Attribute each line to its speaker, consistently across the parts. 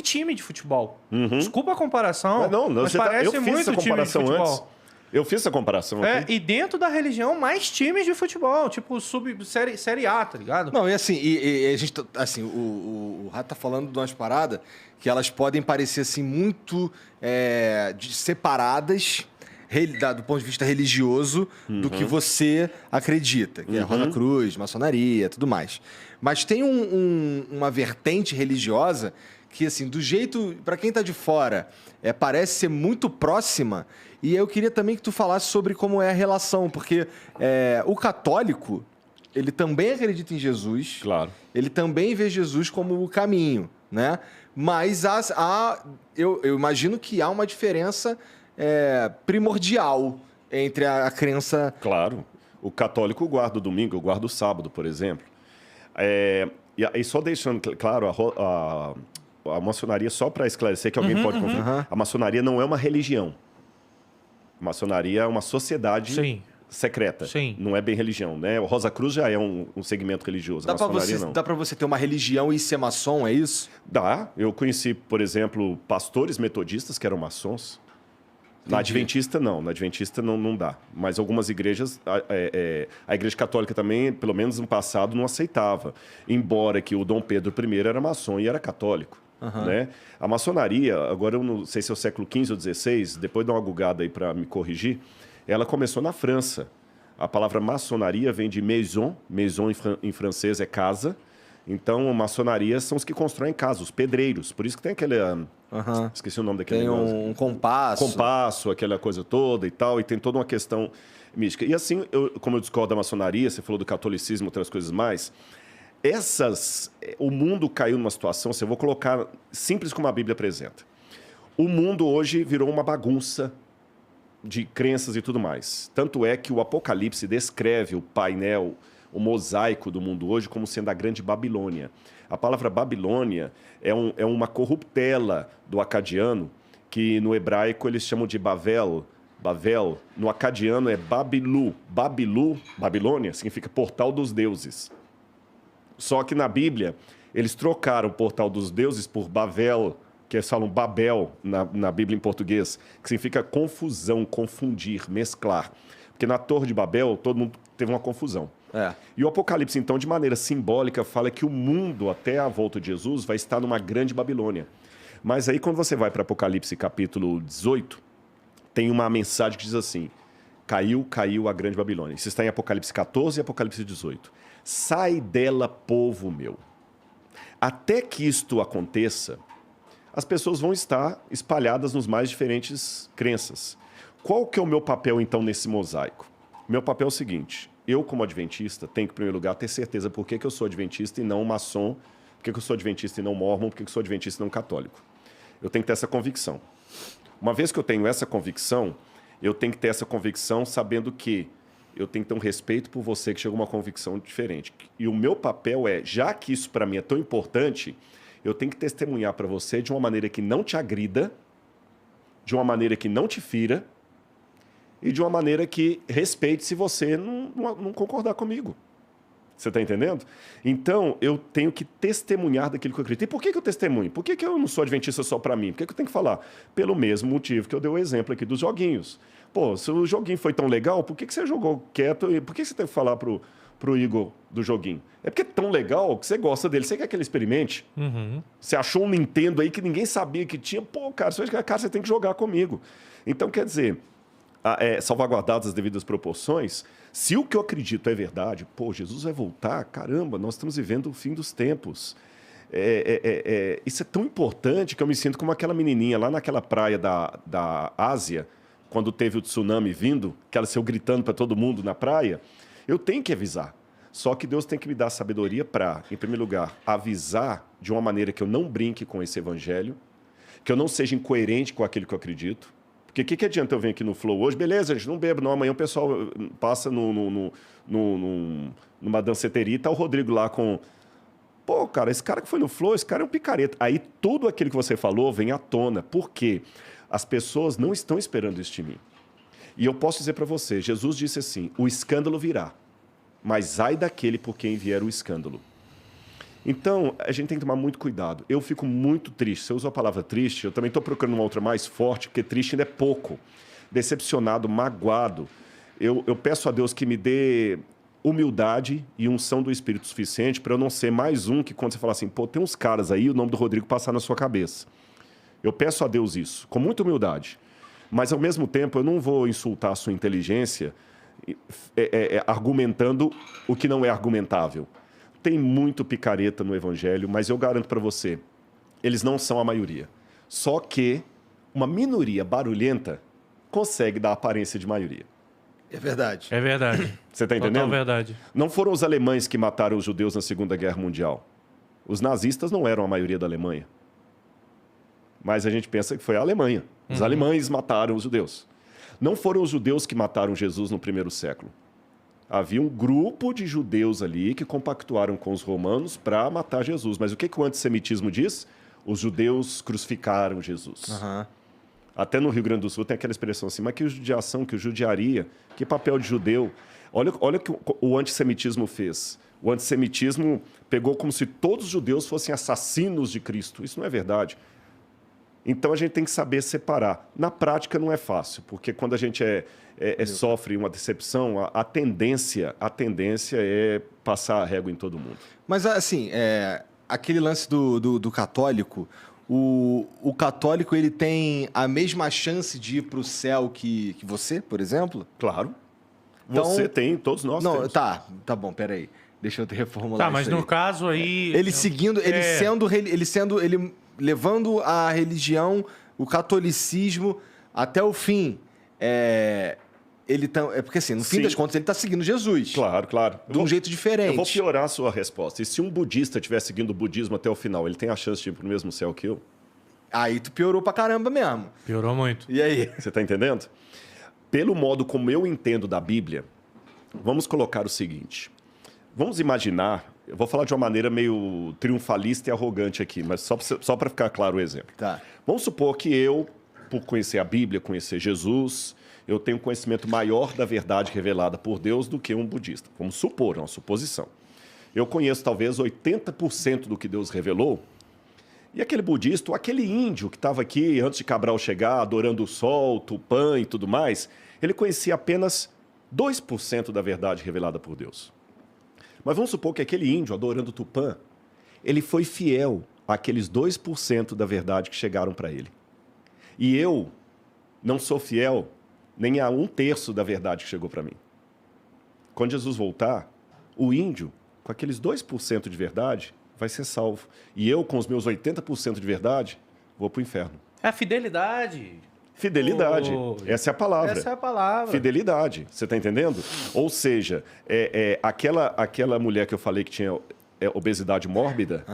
Speaker 1: time de futebol.
Speaker 2: Uhum.
Speaker 1: Desculpa a comparação, mas parece
Speaker 2: eu fiz
Speaker 1: muito
Speaker 2: essa
Speaker 1: time de
Speaker 2: comparação
Speaker 1: futebol.
Speaker 2: antes. Eu fiz essa comparação aqui.
Speaker 1: E dentro da religião, mais times de futebol, tipo série A, tá ligado?
Speaker 3: Não, e assim, a gente, assim, o Rato tá falando de umas paradas que elas podem parecer, assim, muito separadas do ponto de vista religioso do que você acredita, que é Rosa Cruz, maçonaria, tudo mais. Mas tem uma vertente religiosa que, assim, do jeito, para quem tá de fora, parece ser muito próxima. E eu queria também que tu falasse sobre como é a relação, porque o católico, ele também acredita em Jesus.
Speaker 2: Claro.
Speaker 3: Ele também vê Jesus como o caminho, né? Mas eu imagino que há uma diferença primordial entre a crença...
Speaker 2: Claro. O católico guarda o domingo, eu guardo o sábado, por exemplo. E só deixando claro, a maçonaria, só para esclarecer que alguém pode confundir, a maçonaria não é uma religião. A maçonaria é uma sociedade secreta.
Speaker 1: Sim.
Speaker 2: Não é bem religião, né? O Rosa Cruz já é um segmento religioso.
Speaker 3: Dá para você ter uma religião e ser maçom, é isso?
Speaker 2: Dá. Eu conheci, por exemplo, pastores metodistas que eram maçons. Na Adventista, não. Na Adventista, não dá. Mas algumas igrejas... A Igreja Católica também, pelo menos no passado, não aceitava. Embora que o Dom Pedro I era maçom e era católico. Né? A maçonaria, agora eu não sei se é o século XV ou XVI, depois dá uma gugada aí para me corrigir, ela começou na França. A palavra maçonaria vem de maison em francês é casa. Então, maçonaria são os que constroem casas, os pedreiros. Por isso que tem aquele... Esqueci o nome daquele
Speaker 3: negócio. Tem um compasso.
Speaker 2: Compasso, aquela coisa toda e tal. E tem toda uma questão mística. E assim, como eu discordo da maçonaria, você falou do catolicismo, outras coisas mais... O mundo caiu numa situação, eu vou colocar simples como a Bíblia apresenta. O mundo hoje virou uma bagunça de crenças e tudo mais. Tanto é que o Apocalipse descreve o painel, o mosaico do mundo hoje como sendo a grande Babilônia. A palavra Babilônia é uma corruptela do acadiano, que no hebraico eles chamam de Bavel. Bavel, no acadiano é Babilu. Babilônia, significa portal dos deuses. Só que na Bíblia, eles trocaram o portal dos deuses por Bavel, que eles falam Babel na Bíblia em português, que significa confusão, confundir, mesclar. Porque na Torre de Babel, todo mundo teve uma confusão. E o Apocalipse, então, de maneira simbólica, fala que o mundo, até a volta de Jesus, vai estar numa grande Babilônia. Mas aí, quando você vai para Apocalipse capítulo 18, tem uma mensagem que diz assim: caiu a grande Babilônia. Isso está em Apocalipse 14 e Apocalipse 18. Sai dela, povo meu. Até que isto aconteça, as pessoas vão estar espalhadas nos mais diferentes crenças. Qual que é o meu papel, então, nesse mosaico? Meu papel é o seguinte: eu, como adventista, tenho que, em primeiro lugar, ter certeza por que eu sou adventista e não maçom, por que eu sou adventista e não mormon, por que eu sou adventista e não católico. Eu tenho que ter essa convicção. Uma vez que eu tenho essa convicção, eu tenho que ter essa convicção sabendo que eu tenho que ter um respeito por você que chegou a uma convicção diferente. E o meu papel já que isso para mim é tão importante, eu tenho que testemunhar para você de uma maneira que não te agrida, de uma maneira que não te fira e de uma maneira que respeite se você não concordar comigo. Você está entendendo? Então, eu tenho que testemunhar daquilo que eu acredito. E por que eu testemunho? Por que eu não sou adventista só para mim? Por que eu tenho que falar? Pelo mesmo motivo que eu dei o exemplo aqui dos joguinhos. Pô, se o joguinho foi tão legal, por que você jogou quieto? E por que você teve que falar pro Igor do joguinho? É porque é tão legal que você gosta dele. Você quer que ele experimente? Você achou um Nintendo aí que ninguém sabia que tinha. Pô, cara, você tem que jogar comigo. Então, quer dizer, salvaguardadas as devidas proporções, se o que eu acredito é verdade, pô, Jesus vai voltar, caramba, nós estamos vivendo o fim dos tempos. Isso é tão importante que eu me sinto como aquela menininha lá naquela praia da Ásia, quando teve o tsunami vindo, que ela saiu gritando para todo mundo na praia. Eu tenho que avisar. Só que Deus tem que me dar sabedoria para, em primeiro lugar, avisar de uma maneira que eu não brinque com esse evangelho, que eu não seja incoerente com aquilo que eu acredito. Porque o que adianta eu vir aqui no Flow hoje? Beleza, gente, não bebo, não. Amanhã o pessoal passa numa danceteria e tá o Rodrigo lá com... Pô, cara, esse cara que foi no Flow, esse cara é um picareta. Aí tudo aquilo que você falou vem à tona. Por quê? As pessoas não estão esperando isso de mim. E eu posso dizer para você, Jesus disse assim, o escândalo virá, mas ai daquele por quem vier o escândalo. Então, a gente tem que tomar muito cuidado. Eu fico muito triste. Você usou a palavra triste, eu também estou procurando uma outra mais forte, porque triste ainda é pouco. Decepcionado, magoado. Eu peço a Deus que me dê humildade e unção do Espírito suficiente para eu não ser mais um que quando você fala assim, pô, tem uns caras aí, o nome do Rodrigo passar na sua cabeça. Eu peço a Deus isso, com muita humildade. Mas, ao mesmo tempo, eu não vou insultar a sua inteligência argumentando o que não é argumentável. Tem muito picareta no Evangelho, mas eu garanto para você, eles não são a maioria. Só que uma minoria barulhenta consegue dar aparência de maioria.
Speaker 3: É verdade.
Speaker 1: É verdade.
Speaker 2: Você está entendendo?
Speaker 1: Total verdade.
Speaker 2: Não foram os alemães que mataram os judeus na Segunda Guerra Mundial. Os nazistas não eram a maioria da Alemanha. Mas a gente pensa que foi a Alemanha. Os alemães mataram os judeus. Não foram os judeus que mataram Jesus no primeiro século. Havia um grupo de judeus ali que compactuaram com os romanos para matar Jesus. Mas o que o antissemitismo diz? Os judeus crucificaram Jesus.
Speaker 3: Aham.
Speaker 2: Até no Rio Grande do Sul tem aquela expressão assim, mas que judiação, que judiaria, que papel de judeu. Olha o que o antissemitismo fez. O antissemitismo pegou como se todos os judeus fossem assassinos de Cristo. Isso não é verdade. Então a gente tem que saber separar. Na prática não é fácil, porque quando a gente sofre uma decepção, a tendência é passar a régua em todo mundo.
Speaker 3: Mas, assim, aquele lance do católico, o católico ele tem a mesma chance de ir para o céu que você, por exemplo?
Speaker 2: Claro.
Speaker 3: Então,
Speaker 2: você tem, todos nós temos.
Speaker 3: Tá bom, peraí. Deixa eu te reformular
Speaker 1: Tá, mas
Speaker 3: isso aí.
Speaker 1: no caso aí...
Speaker 3: Ele seguindo, ele levando a religião, o catolicismo até o fim. Porque assim, no fim
Speaker 2: Sim.
Speaker 3: das contas, ele está seguindo Jesus.
Speaker 2: Claro.
Speaker 3: De um jeito diferente.
Speaker 2: Eu vou piorar a sua resposta. E se um budista estiver seguindo o budismo até o final, ele tem a chance de ir para o mesmo céu que eu?
Speaker 3: Aí tu piorou pra caramba mesmo.
Speaker 1: Piorou muito.
Speaker 3: E aí?
Speaker 2: Você está entendendo? Pelo modo como eu entendo da Bíblia, vamos colocar o seguinte. Vamos imaginar, eu vou falar de uma maneira meio triunfalista e arrogante aqui, mas só para ficar claro o exemplo.
Speaker 3: Tá.
Speaker 2: Vamos supor que eu, por conhecer a Bíblia, conhecer Jesus, eu tenho um conhecimento maior da verdade revelada por Deus do que um budista. Vamos supor, é uma suposição. Eu conheço talvez 80% do que Deus revelou, e aquele budista, ou aquele índio que estava aqui antes de Cabral chegar, adorando o sol, Tupã e tudo mais, ele conhecia apenas 2% da verdade revelada por Deus. Mas vamos supor que aquele índio, adorando Tupã, ele foi fiel àqueles 2% da verdade que chegaram para ele. E eu não sou fiel nem a 1/3 da verdade que chegou para mim. Quando Jesus voltar, o índio, com aqueles 2% de verdade, vai ser salvo. E eu, com os meus 80% de verdade, vou para o inferno.
Speaker 1: É a fidelidade.
Speaker 2: Fidelidade. Essa é a palavra.
Speaker 1: Essa é a palavra.
Speaker 2: Fidelidade. Você está entendendo? Ou seja, aquela mulher que eu falei que tinha obesidade mórbida,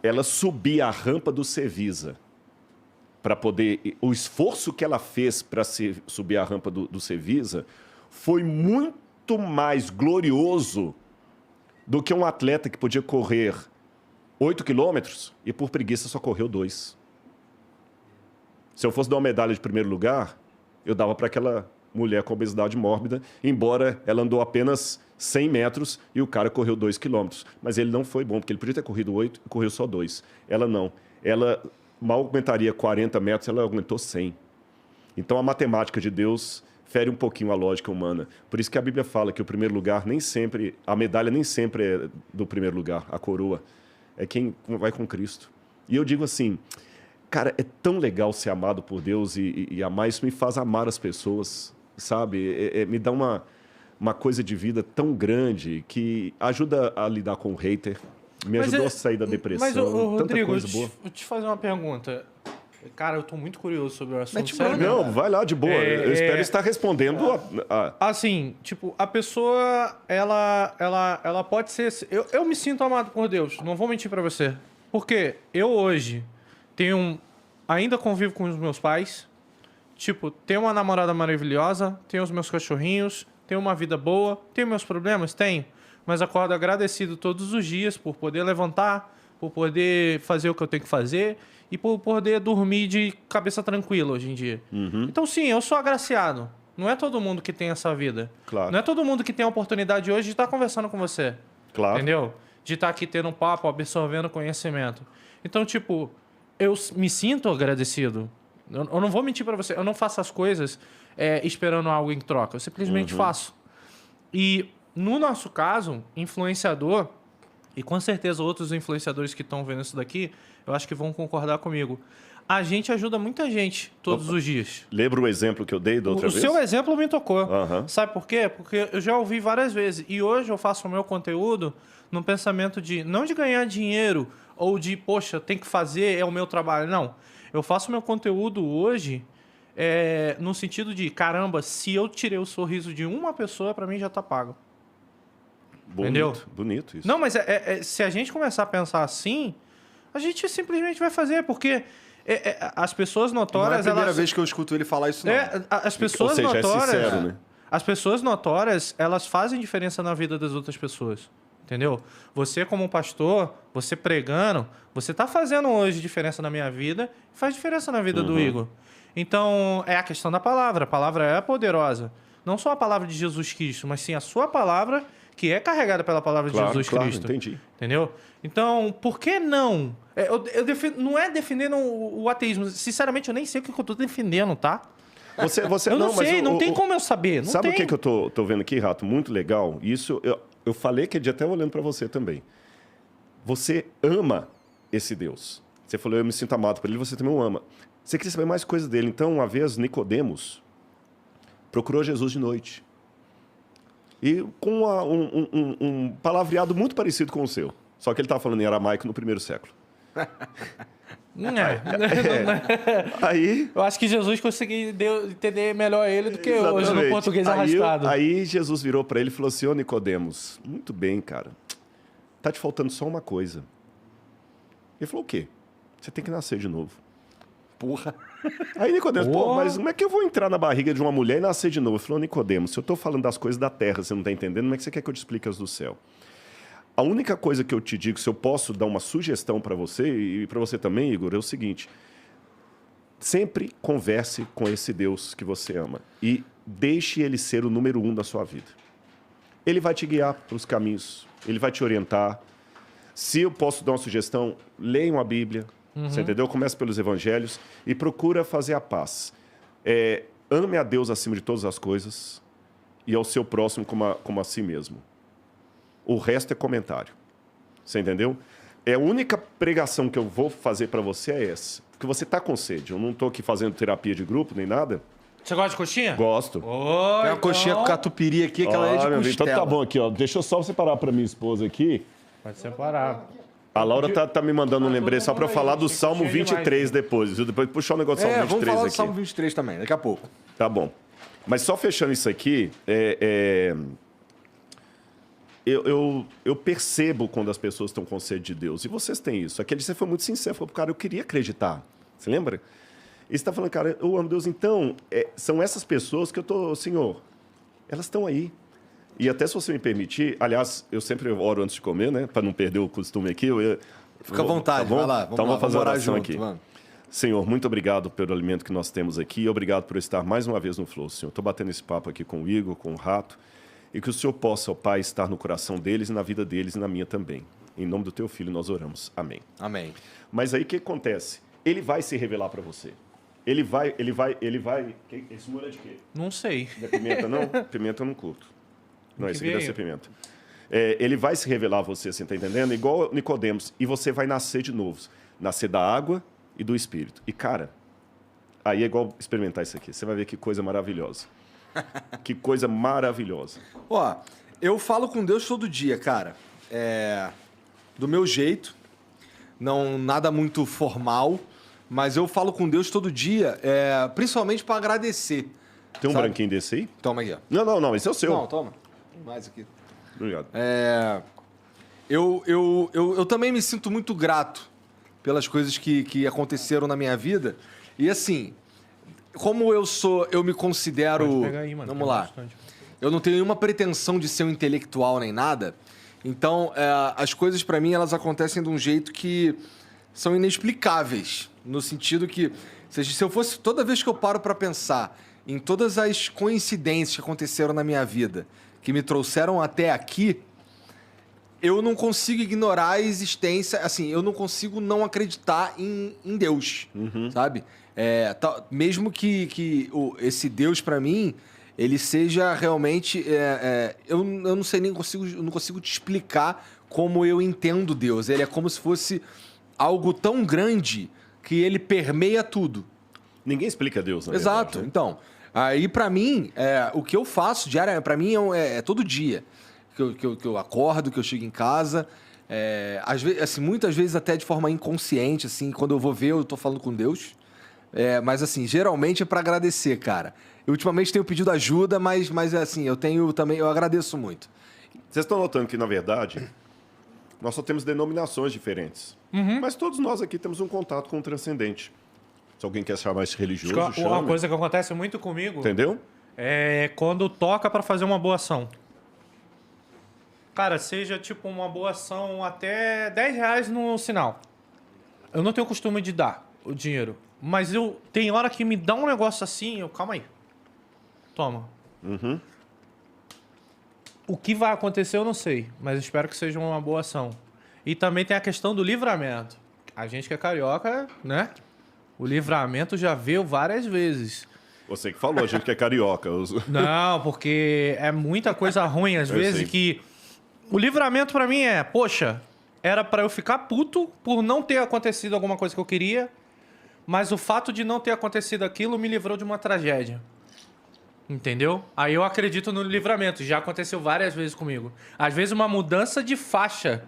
Speaker 2: ela subia a rampa do Cevisa para poder... O esforço que ela fez para subir a rampa do Cevisa foi muito mais glorioso do que um atleta que podia correr 8 quilômetros e por preguiça só correu 2. Se eu fosse dar uma medalha de primeiro lugar, eu dava para aquela mulher com obesidade mórbida, embora ela andou apenas 100 metros e o cara correu 2 quilômetros. Mas ele não foi bom, porque ele podia ter corrido 8 e correu só 2. Ela não. Ela mal aguentaria 40 metros, ela aguentou 100. Então a matemática de Deus fere um pouquinho a lógica humana. Por isso que a Bíblia fala que o primeiro lugar nem sempre, a medalha nem sempre é do primeiro lugar, a coroa. É quem vai com Cristo. E eu digo assim... Cara, é tão legal ser amado por Deus e amar. Isso me faz amar as pessoas, sabe? Me dá uma coisa de vida tão grande que ajuda a lidar com o hater, me ajudou a sair da depressão.
Speaker 1: Mas, Rodrigo,
Speaker 2: coisa boa.
Speaker 1: vou te fazer uma pergunta. Cara, eu tô muito curioso sobre o assunto.
Speaker 3: Sério,
Speaker 2: Não, vai lá, de boa. Eu espero estar respondendo
Speaker 1: Assim, tipo, a pessoa, ela pode ser... Eu me sinto amado por Deus, não vou mentir pra você. Porque eu hoje... ainda convivo com os meus pais. Tipo, tenho uma namorada maravilhosa, tenho os meus cachorrinhos, tenho uma vida boa, tenho meus problemas? Tenho. Mas acordo agradecido todos os dias por poder levantar, por poder fazer o que eu tenho que fazer e por poder dormir de cabeça tranquila hoje em dia. Então, sim, eu sou agraciado. Não é todo mundo que tem essa vida.
Speaker 2: Claro.
Speaker 1: Não é todo mundo que tem a oportunidade hoje de estar conversando com você.
Speaker 2: Claro.
Speaker 1: Entendeu? de estar aqui tendo um papo, absorvendo conhecimento. Então, tipo, eu me sinto agradecido. Eu não vou mentir pra você. Eu não faço as coisas esperando algo em troca. Eu simplesmente faço. E, no nosso caso, influenciador, e com certeza outros influenciadores que estão vendo isso daqui, eu acho que vão concordar comigo. A gente ajuda muita gente todos os dias.
Speaker 2: Lembra o exemplo que eu dei da outra vez?
Speaker 1: O seu exemplo me tocou.
Speaker 2: Aham.
Speaker 1: Sabe por quê? Porque eu já ouvi várias vezes. E hoje eu faço o meu conteúdo num pensamento de... Não de ganhar dinheiro ou de, poxa, tem que fazer, é o meu trabalho. Não. Eu faço o meu conteúdo hoje no sentido de, caramba, se eu tirei o sorriso de uma pessoa, pra mim já tá pago.
Speaker 2: Bonito,
Speaker 1: Entendeu?
Speaker 2: bonito isso.
Speaker 1: Não, mas se a gente começar a pensar assim, a gente simplesmente vai fazer, porque as pessoas
Speaker 3: Não é a
Speaker 1: notórias...
Speaker 3: primeira
Speaker 1: elas,
Speaker 3: vez que eu escuto ele falar isso, não.
Speaker 1: as pessoas
Speaker 2: Ou seja,
Speaker 1: notórias...
Speaker 2: é sincero, né?
Speaker 1: As pessoas notórias, elas fazem diferença na vida das outras pessoas. Entendeu? Você, como pastor, você pregando, você tá fazendo hoje diferença na minha vida, faz diferença na vida do Igor. Então, é a questão da palavra. A palavra é poderosa. Não só a palavra de Jesus Cristo, mas sim a sua palavra, que é carregada pela palavra de Jesus Cristo.
Speaker 2: Entendi.
Speaker 1: Entendeu? Então, por que não? Não é defendendo o ateísmo. Sinceramente, eu nem sei o que eu tô defendendo, tá?
Speaker 2: Você
Speaker 1: Eu não sei,
Speaker 2: mas
Speaker 1: não tem como eu saber. Não
Speaker 2: sabe
Speaker 1: tem.
Speaker 2: o que eu tô vendo aqui, Rato? Muito legal. Isso eu falei que até olhando para você também. Você ama esse Deus. Você falou, eu me sinto amado por ele, você também o ama. Você queria saber mais coisas dele. Então, uma vez, Nicodemos procurou Jesus de noite. E com um palavreado muito parecido com o seu. Só que ele estava falando em aramaico no primeiro século. Aí...
Speaker 1: Eu acho que Jesus conseguiu entender melhor ele do que eu hoje no português arrastado.
Speaker 2: Aí Jesus virou para ele e falou assim, ô Nicodemos, muito bem, cara. Tá te faltando só uma coisa. Ele falou, o quê? Você tem que nascer de novo.
Speaker 3: Porra.
Speaker 2: Aí Nicodemos, pô, mas como é que eu vou entrar na barriga de uma mulher e nascer de novo? Ele falou, Nicodemos, se eu tô falando das coisas da terra, você não tá entendendo, como é que você quer que eu te explique as do céu? A única coisa que eu te digo, se eu posso dar uma sugestão para você, e para você também, Igor, é o seguinte. Sempre converse com esse Deus que você ama e deixe ele ser o número 1 da sua vida. Ele vai te guiar para os caminhos, ele vai te orientar. Se eu posso dar uma sugestão, leiam a Bíblia, você entendeu? Comece pelos evangelhos e procura fazer a paz. Ame a Deus acima de todas as coisas e ao seu próximo como a si mesmo. O resto é comentário. Você entendeu? A única pregação que eu vou fazer para você é essa. Porque você tá com sede. Eu não tô aqui fazendo terapia de grupo nem nada.
Speaker 1: Você gosta de coxinha?
Speaker 2: Gosto.
Speaker 3: Tem uma coxinha com catupiry aqui, que ela é de
Speaker 2: meu
Speaker 3: costela.
Speaker 2: Então tá bom aqui, ó. Deixa eu só separar para minha esposa aqui.
Speaker 1: Pode separar.
Speaker 2: A Laura tá me mandando um lembrete só para eu falar do
Speaker 1: Tem
Speaker 2: Salmo
Speaker 1: coxinha
Speaker 2: 23
Speaker 1: demais,
Speaker 2: depois, viu? Depois puxar o negócio do Salmo 23
Speaker 3: vamos falar do
Speaker 2: aqui.
Speaker 3: Salmo 23 também, daqui a pouco.
Speaker 2: Tá bom. Mas só fechando isso aqui, eu percebo quando as pessoas estão com sede de Deus. E vocês têm isso. Aquele dia você foi muito sincero, falou, cara, eu queria acreditar. Você lembra? E você está falando, cara, eu amo Deus. Então, são essas pessoas que eu tô, Senhor, elas estão aí. E até se você me permitir, aliás, eu sempre oro antes de comer, né? Para não perder o costume aqui.
Speaker 3: Fica à vontade,
Speaker 2: tá
Speaker 3: vai lá.
Speaker 2: Então vamos fazer uma oração
Speaker 3: junto,
Speaker 2: aqui.
Speaker 3: vamos.
Speaker 2: Senhor, muito obrigado pelo alimento que nós temos aqui e obrigado por estar mais uma vez no Flow, Senhor. Estou batendo esse papo aqui com o Igor, com o Rato, e que o Senhor possa, ó Pai, estar no coração deles e na vida deles e na minha também. Em nome do Teu Filho nós oramos. Amém.
Speaker 3: Amém.
Speaker 2: Mas aí o que acontece? Ele vai se revelar para você. Ele vai... Esse molho é de quê?
Speaker 1: Não sei.
Speaker 2: Não é pimenta, não? Pimenta eu não curto. Não, esse aqui deve
Speaker 1: veio.
Speaker 2: ser pimenta. Ele vai se revelar a você, você está entendendo? Igual Nicodemos. E você vai nascer de novo. Nascer da água e do Espírito. E, cara, aí é igual experimentar isso aqui. Você vai ver que coisa maravilhosa. Que coisa maravilhosa.
Speaker 3: Ó, eu falo com Deus todo dia, cara. Do meu jeito. Não, nada muito formal. Mas eu falo com Deus todo dia, principalmente para agradecer.
Speaker 2: Tem um
Speaker 3: sabe?
Speaker 2: branquinho desse aí?
Speaker 3: Toma aqui, ó.
Speaker 2: Não, esse é o seu.
Speaker 3: Não, toma. Tem mais aqui.
Speaker 2: Obrigado.
Speaker 3: Eu também me sinto muito grato pelas coisas que aconteceram na minha vida. E assim, como eu me considero...
Speaker 1: Pode pegar aí, mano,
Speaker 3: Vamos
Speaker 1: tem
Speaker 3: lá.
Speaker 1: bastante.
Speaker 3: Eu não tenho nenhuma pretensão de ser um intelectual nem nada. Então, as coisas pra mim, elas acontecem de um jeito que são inexplicáveis. No sentido que, se eu fosse... Toda vez que eu paro pra pensar em todas as coincidências que aconteceram na minha vida, que me trouxeram até aqui, eu não consigo ignorar a existência, assim, eu não consigo não acreditar em Deus, sabe? Mesmo que esse Deus, pra mim, ele seja realmente... eu não sei nem eu não consigo te explicar como eu entendo Deus. Ele é como se fosse algo tão grande que ele permeia tudo.
Speaker 2: Ninguém explica Deus, na
Speaker 3: Exato.
Speaker 2: verdade, né?
Speaker 3: Então, aí pra mim, o que eu faço diariamente, pra mim é todo dia que eu acordo, que eu chego em casa. Às vezes, assim, muitas vezes até de forma inconsciente, assim, quando eu vou ver, eu tô falando com Deus. Mas assim, geralmente é pra agradecer, cara. Eu ultimamente tenho pedido ajuda, mas assim, eu agradeço muito.
Speaker 2: Vocês estão notando que, na verdade, nós só temos denominações diferentes. Mas todos nós aqui temos um contato com o transcendente. Se alguém quer chamar isso religioso, chama.
Speaker 1: Uma coisa que acontece muito comigo
Speaker 2: Entendeu?
Speaker 1: é quando toca pra fazer uma boa ação. Cara, seja tipo uma boa ação até R$10 no sinal. Eu não tenho costume de dar o dinheiro. Mas tem hora que me dá um negócio assim, calma aí. Toma. O que vai acontecer eu não sei, mas espero que seja uma boa ação. E também tem a questão do livramento. A gente que é carioca, né? O livramento já veio várias vezes.
Speaker 2: Você que falou, a gente que é carioca.
Speaker 1: Não, porque é muita coisa ruim às
Speaker 2: Eu
Speaker 1: vezes
Speaker 2: sei.
Speaker 1: que... O livramento pra mim poxa, era pra eu ficar puto por não ter acontecido alguma coisa que eu queria, mas o fato de não ter acontecido aquilo me livrou de uma tragédia. Entendeu? Aí eu acredito no livramento. Já aconteceu várias vezes comigo. Às vezes uma mudança de faixa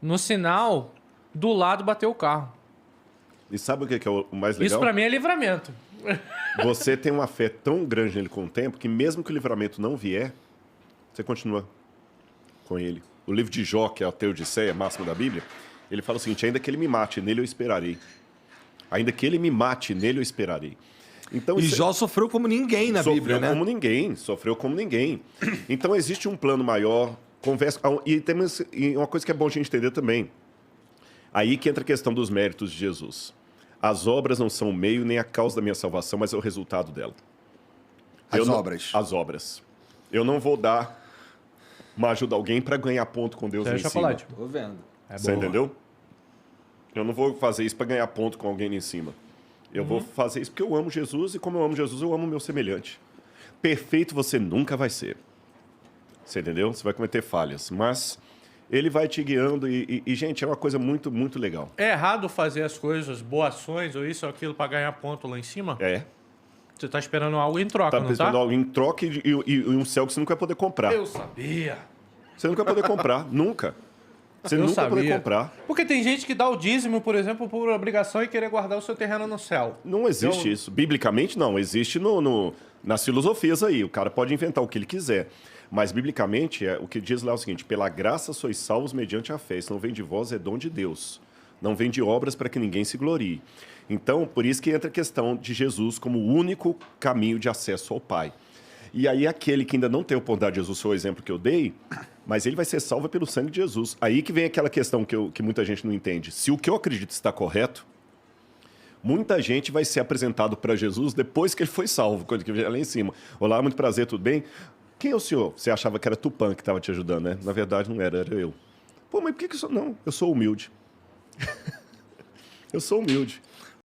Speaker 1: no sinal, do lado bateu o carro.
Speaker 2: E sabe o que é o mais legal?
Speaker 1: Isso pra mim é livramento.
Speaker 2: Você tem uma fé tão grande nele com o tempo que mesmo que o livramento não vier, você continua com ele. O livro de Jó, que é a Teodiceia máxima da Bíblia, ele fala o seguinte: ainda que ele me mate, nele eu esperarei. Ainda que ele me mate, nele eu esperarei. Então,
Speaker 3: E Jó sofreu como ninguém na Bíblia, né?
Speaker 2: Sofreu como ninguém. Então existe um plano maior, conversa. E uma coisa que é bom a gente entender também. Aí que entra a questão dos méritos de Jesus. As obras não são o meio nem a causa da minha salvação, mas é o resultado dela. As obras. Eu não vou dar uma ajuda a alguém para ganhar ponto com Deus
Speaker 1: Isso é
Speaker 2: em
Speaker 1: chocolate.
Speaker 3: Tô vendo.
Speaker 2: Você entendeu? Eu não vou fazer isso para ganhar ponto com alguém em cima. Eu vou fazer isso porque eu amo Jesus e como eu amo Jesus, eu amo o meu semelhante. Perfeito você nunca vai ser. Você entendeu? Você vai cometer falhas, mas ele vai te guiando gente, é uma coisa muito, muito legal.
Speaker 1: É errado fazer as coisas, boas ações ou isso ou aquilo pra ganhar ponto lá em cima?
Speaker 2: É.
Speaker 1: Você tá esperando algo em troca,
Speaker 2: Tá
Speaker 1: não
Speaker 2: pensando
Speaker 1: tá?
Speaker 2: algo em troca e um céu que você nunca vai poder comprar.
Speaker 1: Eu sabia.
Speaker 2: Você nunca vai poder comprar, nunca. Você
Speaker 1: Eu
Speaker 2: nunca vai poder
Speaker 1: sabia.
Speaker 2: comprar.
Speaker 1: Porque tem gente que dá o dízimo, por exemplo, por obrigação e querer guardar o seu terreno no céu.
Speaker 2: Não existe isso. Biblicamente, não. Existe nas filosofias aí. O cara pode inventar o que ele quiser. Mas, biblicamente, o que diz lá é o seguinte: pela graça sois salvos mediante a fé. Isso não vem de vós, é dom de Deus. Não vem de obras para que ninguém se glorie. Então, por isso que entra a questão de Jesus como o único caminho de acesso ao Pai. E aí, aquele que ainda não tem a oportunidade de Jesus, foi o exemplo que eu dei, mas ele vai ser salvo pelo sangue de Jesus. Aí que vem aquela questão que muita gente não entende. Se o que eu acredito está correto, muita gente vai ser apresentado para Jesus depois que ele foi salvo, quando ele vier lá em cima. Olá, muito prazer, tudo bem? Quem é o senhor? Você achava que era Tupã que estava te ajudando, né? Na verdade, não era eu. Pô, mas por que eu sou... Não, eu sou humilde. Eu sou humilde.